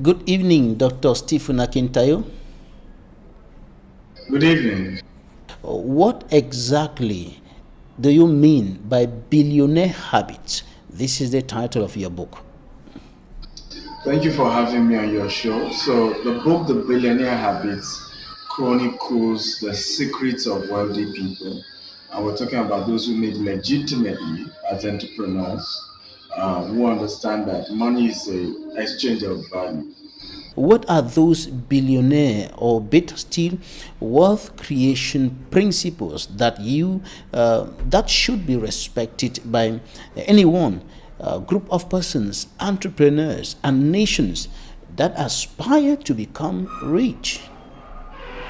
Good evening, Dr. Stephen Akintayo. Good evening. What exactly do you mean by billionaire habits? This is the title of your book. Thank you for having me on your show. So, the book, The Billionaire Habits, chronicles the secrets of wealthy people. And we're talking about those who made legitimately as entrepreneurs, who understand that money is a exchange of value. What are those billionaire or better still wealth creation principles that that should be respected by anyone, group of persons, entrepreneurs, and nations that aspire to become rich?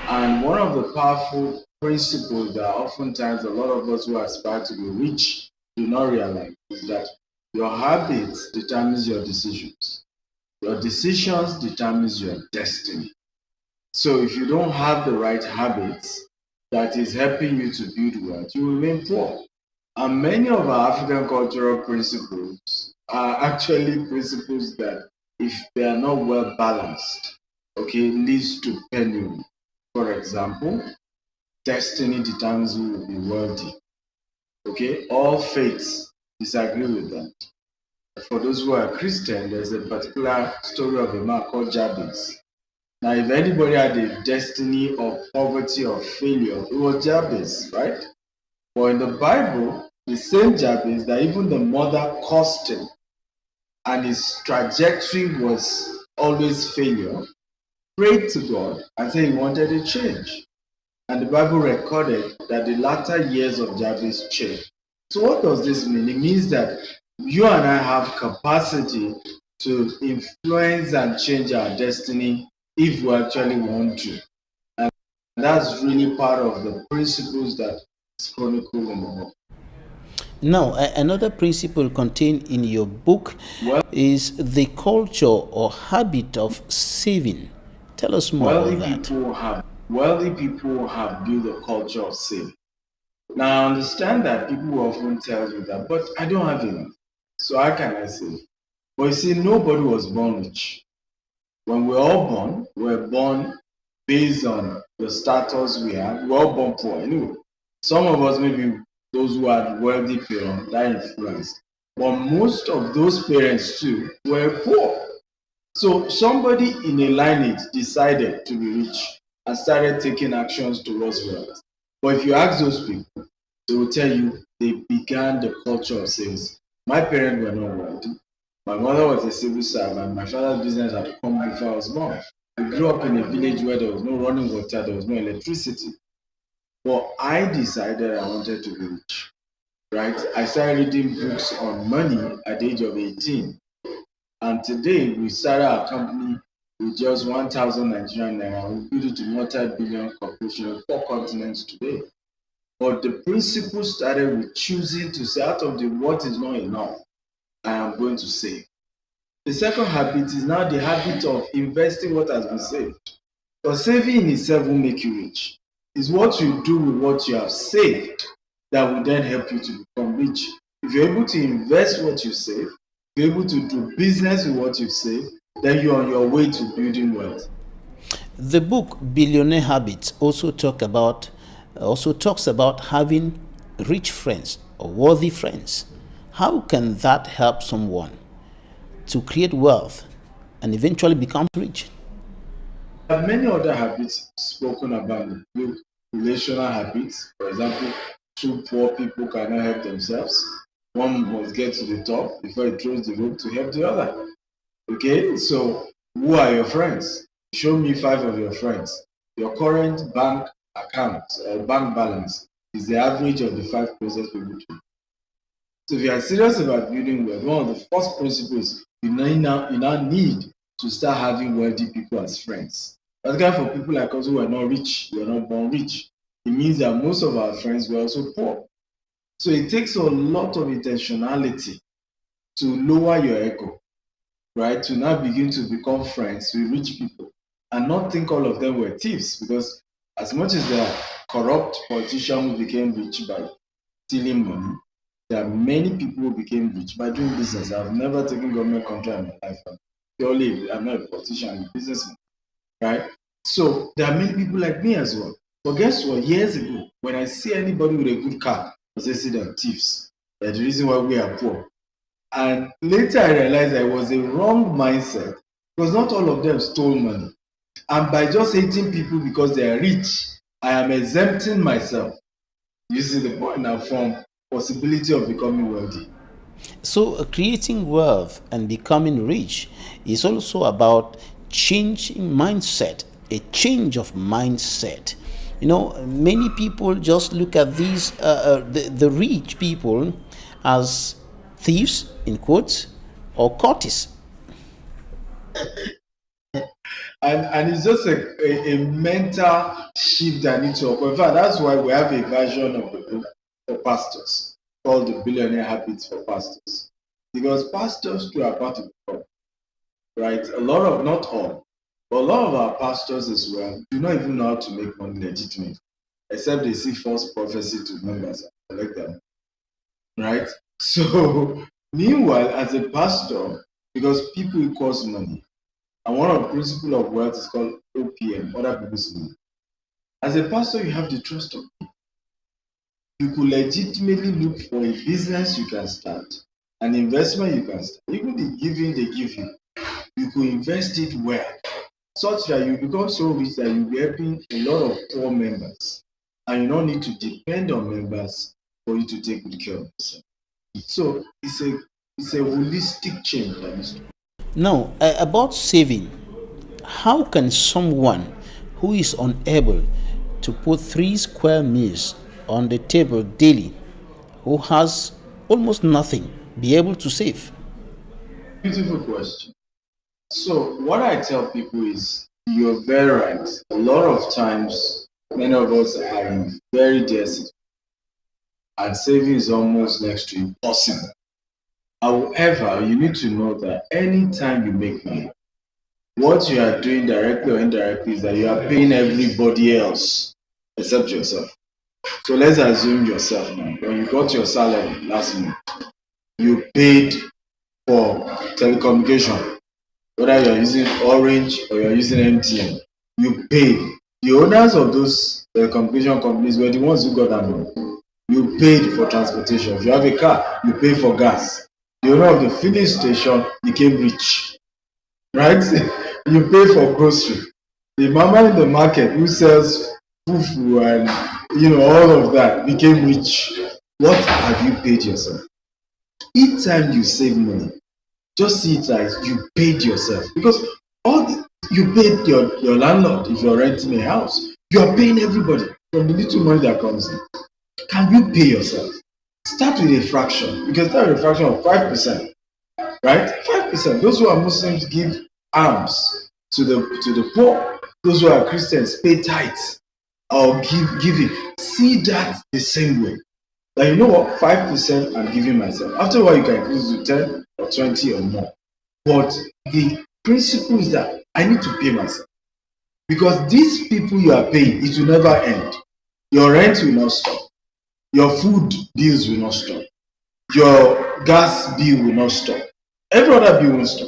And one of the powerful principles that oftentimes a lot of us who aspire to be rich do not realize is that your habits determines your decisions. Your decisions determines your destiny. So if you don't have the right habits that is helping you to build wealth, you will remain poor. And many of our African cultural principles are actually principles that, if they are not well balanced, okay, leads to penury. For example, destiny determines who will be wealthy. Okay, all faiths disagree with that. For those who are Christian, there's a particular story of a man called Jabez. Now, if anybody had a destiny of poverty or failure, it was Jabez, right? But in the Bible, the same Jabez that even the mother cursed him and his trajectory was always failure, prayed to God and said he wanted a change. And the Bible recorded that the latter years of Jabez changed. So what does this mean? It means that you and I have capacity to influence and change our destiny if we actually want to. And that's really part of the principles that is chronicled in the book. Now, another principle contained in your book Well, is the culture or habit of saving. Tell us more wealthy about that. people have wealthy people have built a culture of saving. Now I understand that people will often tell you that, but I don't have enough. So how can I save? But you see, nobody was born rich. When we're all born, we're born based on the status we have. We're all born poor anyway. Some of us, maybe those who had wealthy parents, that influenced. But most of those parents too were poor. So somebody in a lineage decided to be rich and started taking actions towards wealth. But if you ask those people, they will tell you they began the culture of savings. My parents were not wealthy. My mother was a civil servant. My father's business had come before I was born. We grew up in a village where there was no running water, there was no electricity. But I decided I wanted to be rich, right? I started reading books on money at the age of 18. And today we started our company with just 1,000 Nigerian naira. We built it to multi-billion corporation, 4 continents today. But the principle started with choosing to say, out of the what is not enough, I am going to save. The second habit is now the habit of investing what has been saved. Because saving in itself will make you rich. It's what you do with what you have saved that will then help you to become rich. If you're able to invest what you save, you're able to do business with what you've saved, then you're on your way to building wealth. The book Billionaire Habits also talks about having rich friends or worthy friends. How can that help someone to create wealth and eventually become rich? There are many other habits spoken about in the book, relational habits. For example, two poor people cannot help themselves. One must get to the top before he throws the rope to help the other. Okay, so who are your friends? Show me 5 of your friends. Your current bank account or bank balance is the average of the 5 closest people to you. So if you are serious about building wealth, one of the first principles you now need to start having wealthy people as friends. That's for people like us who are not rich, we are not born rich. It means that most of our friends were also poor. So it takes a lot of intentionality to lower your ego, right? To now begin to become friends with rich people and not think all of them were thieves, because as much as there are corrupt politicians who became rich by stealing money, there are many people who became rich by doing business. I've never taken government contract in my life. purely, I'm not a politician, I'm a businessman, right? So there are many people like me as well. But guess what? Years ago, when I see anybody with a good car, I say, see them thieves. That's the reason why we are poor. And later I realized I was a wrong mindset because not all of them stole money. And by just hating people because they are rich, I am exempting myself. You see the point now from possibility of becoming wealthy. So, creating wealth and becoming rich is also about changing mindset, a change of mindset. You know, many people just look at the rich people as thieves, in quotes, or courtiers. And it's just a mental shift that needs to occur. In fact, that's why we have a version of the book for pastors called the Billionaire Habits for Pastors. Because pastors too are part of the problem, right? A lot of, not all, but a lot of our pastors as well do not even know how to make money legitimate, except they see false prophecy to members and collect them, right? So, meanwhile, as a pastor, because people equals money, and one of the principles of wealth is called OPM, other people's money. As a pastor, you have the trust of people. You could legitimately look for a business you can start, an investment you can start, even the giving they give you could invest it well, such that you become so rich that you'll be helping a lot of poor members. And you don't need to depend on members for you to take good care of yourself. So it's a holistic change that needs to. Now, about saving, how can someone who is unable to put 3 square meals on the table daily, who has almost nothing, be able to save? Beautiful question. So what I tell people is you're very right. A lot of times, many of us are in very dear situations, and saving is almost next to impossible. However, you need to know that anytime you make money, what you are doing directly or indirectly is that you are paying everybody else except yourself. So let's assume yourself now. When you got your salary last month, you paid for telecommunication, whether you're using Orange or you're using MTN, you paid. The owners of those telecommunication companies were the ones who got that money. You paid for transportation. If you have a car, you pay for gas. The owner of the filling station became rich, right? You pay for grocery. The mama in the market who sells fufu and all of that became rich. What have you paid yourself? Each time you save money, just see it as you paid yourself because you paid your landlord if you're renting a house. You are paying everybody from the little money that comes in. Can you pay yourself? Start with a fraction. You can start with a fraction of 5%, right? 5%. Those who are Muslims give alms to the poor. Those who are Christians pay tithes or giving. See that the same way. Like, you know what? 5% I'm giving myself. After a while, you can increase to 10 or 20 or more. But the principle is that I need to pay myself. Because these people you are paying, it will never end. Your rent will not stop. Your food bills will not stop. Your gas bill will not stop. Every other bill will stop.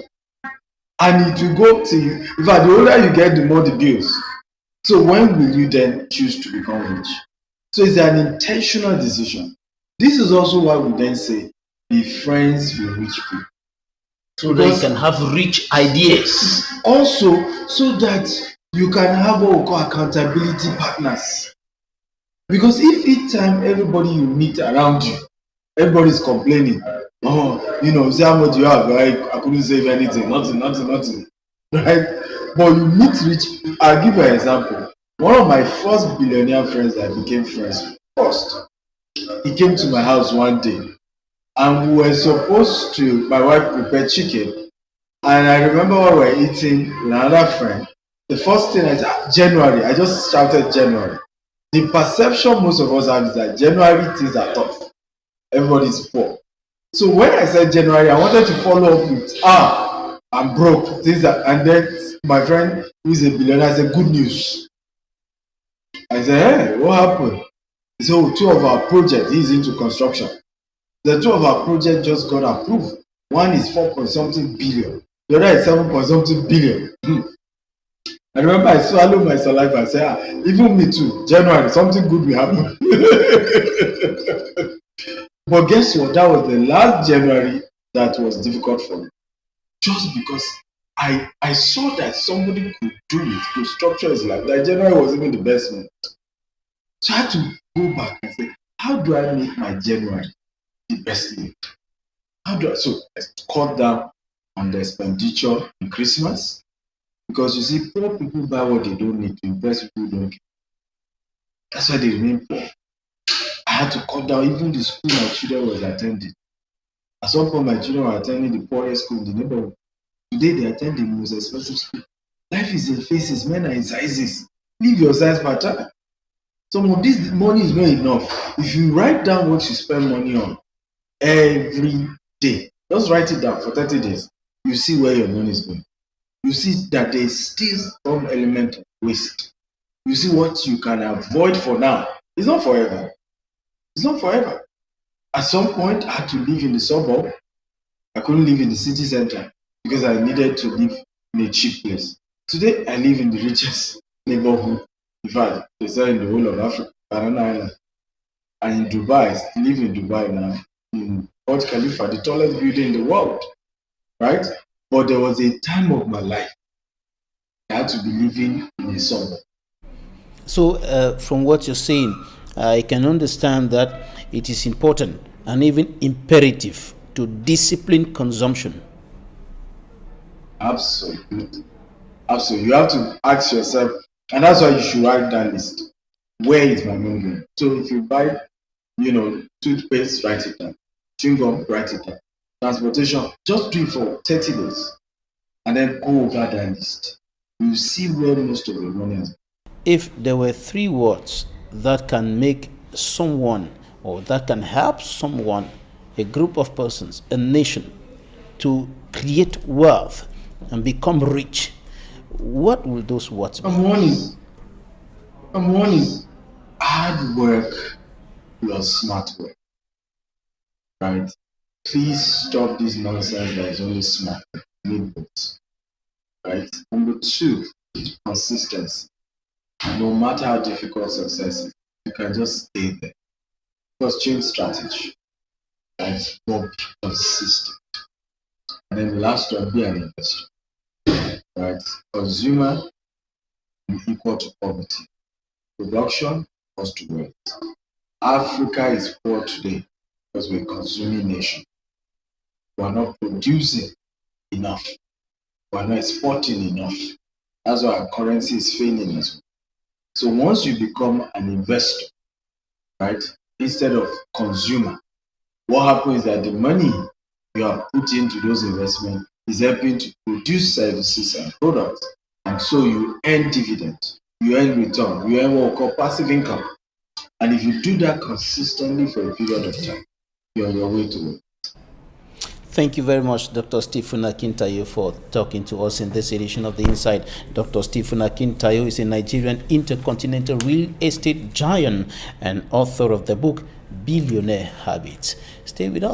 And it will go to you. In fact, the older you get, the more the bills. So when will you then choose to become rich? So it's an intentional decision. This is also why we then say be friends with rich people. So that you can have rich ideas. Also, so that you can have what we call accountability partners. Because if each time everybody you meet around you, everybody's complaining, oh, see how much you have, right? I couldn't save anything, nothing, right? But you meet rich, I'll give you an example. One of my first billionaire friends that I became friends with first, he came to my house one day and we were supposed to, my wife prepared chicken. And I remember while we were eating with another friend, the first thing I said, January, I just shouted January. The perception most of us have is that January things are tough. Everybody's poor. So when I said January, I wanted to follow up with, I'm broke. And then my friend who is a billionaire said, good news. I said, hey, what happened? He said, oh, two of our projects, he's into construction. The two of our projects just got approved. One is 4 point something billion. The other is 7 point something billion. I remember I swallowed my saliva and said, even me too, January, something good will happen. But guess what? That was the last January that was difficult for me. Just because I saw that somebody could do it, could structure his life. That January was even the best month. So I had to go back and say, how do I make my January the best month? So I cut down on the expenditure in Christmas. Because you see, poor people buy what they don't need to impress people who don't care. That's why they remain poor. I had to cut down even the school my children was attending. At some point, my children were attending the poorest school in the neighborhood. Today, they attend the most expensive school. Life is in phases, men are in sizes. Leave your size pattern. Some of this money is not enough. If you write down what you spend money on every day, just write it down for 30 days, you see where your money is going. You see that there is still some element of waste. You see what you can avoid for now. It's not forever. It's not forever. At some point, I had to live in the suburb. I couldn't live in the city center because I needed to live in a cheap place. Today, I live in the richest neighborhood. In fact, they say in the whole of Africa, Banana Island. And in Dubai, I live in Dubai now, in Burj Khalifa, the tallest building in the world. Right? But there was a time of my life I had to be living in a suburb. So, from what you're saying, I can understand that it is important and even imperative to discipline consumption. Absolutely. Absolutely. You have to ask yourself, and that's why you should write that list. Where is my money going? So if you buy, toothpaste, write it down. Chewing gum, write it down. Transportation, just do it for 30 days. And then go over that list. You see where most of your money is. If there were 3 words that can make someone or that can help someone, a group of persons, a nation, to create wealth and become rich, what will those words be? Number one is hard work plus smart work. Right? Please stop this nonsense that is only smart. Need both. Right? Number 2, consistency. No matter how difficult success is, you can just stay there. Just change strategy. Right? But be consistent. And then the last one, be an investor. Right? Consumer equal to poverty. Production equals to wealth. Africa is poor today because we're a consuming nation. We are not producing enough. We are not exporting enough. That's why our currency is failing us. So once you become an investor, right, instead of consumer, what happens is that the money you have put into those investments is helping to produce services and products. And so you earn dividend, you earn return, you earn what we call passive income. And if you do that consistently for a period of time, you're on your way to it. Thank you very much, Dr. Stephen Akintayo, for talking to us in this edition of The Inside. Dr. Stephen Akintayo is a Nigerian intercontinental real estate giant and author of the book Billionaire Habits. Stay with us.